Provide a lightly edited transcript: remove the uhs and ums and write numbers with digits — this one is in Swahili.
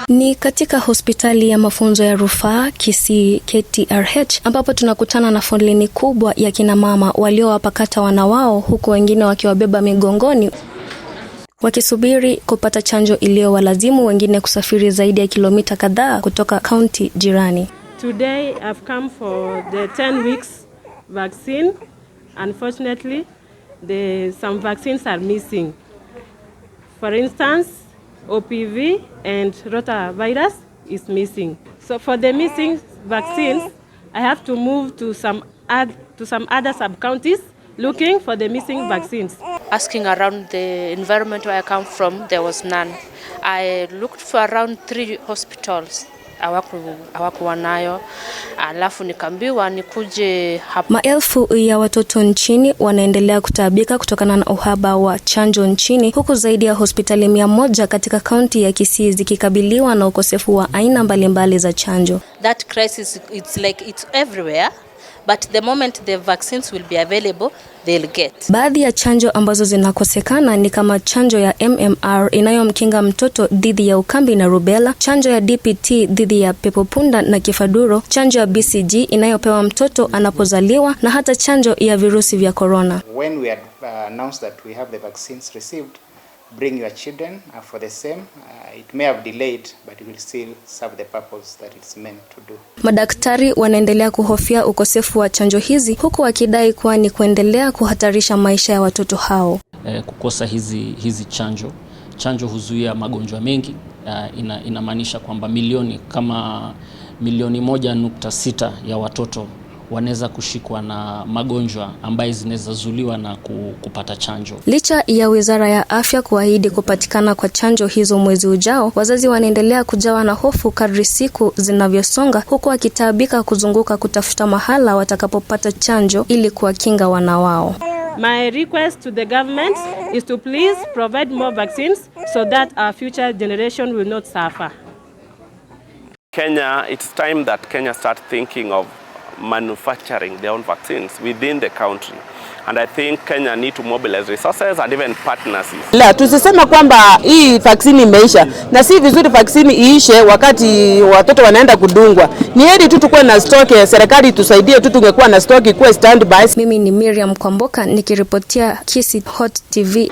Ni katika hospitali ya mafunzo ya rufaa Kisii KTRH ambapo tunakutana na foleni kubwa ya kina mama waliowapakata wana wao, huku wengine wakiwabeba migongoni wakisubiri kupata chanjo iliyowalazimu wengine kusafiri zaidi ya kilomita kadhaa kutoka kaunti jirani. Today I've come for the 10 weeks vaccine. Unfortunately, some vaccines are missing. For instance, OPV and rotavirus is missing. So for the missing vaccines, I have to move to some other sub-counties looking for the missing vaccines. Asking around the environment where I come from, there was none. I looked for around 3 hospitals. Hawakuwa nayo, alafu nikambiwa nikuje hapa. Maelfu ya watoto nchini wanaendelea kutaabika kutokana na uhaba wa chanjo nchini, huku zaidi ya hospitali 100 katika kaunti ya Kisii zikikabiliwa na ukosefu wa aina mbalimbali za chanjo. That crisis, it's everywhere. But the moment the vaccines will be available, they'll get. Baadhi ya chanjo ambazo zinakosekana ni kama chanjo ya MMR inayomkinga mtoto dhidi ya ukambi na rubela, chanjo ya DPT dhidi ya pepopunda na kifaduro, chanjo ya BCG inayopewa mtoto anapozaliwa na hata chanjo ya virusi vya corona. When we had announced that we have the vaccines received, bring your children for the same. It may have delayed, but it will still serve the purpose that it's meant to do. Madaktari wanaendelea kuhofia ukosefu wa chanjo hizi, huku wakidai kuwa ni kuendelea kuhatarisha maisha ya watoto hao. Kukosa hizi chanjo huzuia magonjwa mengi. Inamaanisha kwamba milioni 1.6 ya watoto wanaweza kushikwa na magonjwa ambayo zinaweza zuliwa na kupata chanjo. Licha ya Wizara ya Afya kuahidi kupatikana kwa chanjo hizo mwezi ujao, wazazi wanaendelea kujawa na hofu kadri siku zinavyosonga, huku wakitaabika kuzunguka kutafuta mahala watakapopata chanjo ili kuwakinga wana wao. My request to the government is to please provide more vaccines so that our future generation will not suffer. Kenya, it's time that Kenya start thinking of manufacturing their own vaccines within the country, and I think Kenya need to mobilize resources and even partners. La tusisema kwamba hii vaccine imeisha, na si vizuri vaccine iishe wakati watoto wanaenda kudungwa. Ni heri tu tukue na stock, serikali tusaidie tu, tungekuwa na stock ikuwe standby. Mimi ni Miriam Kwamboka nikiripotia Kisii Hot TV.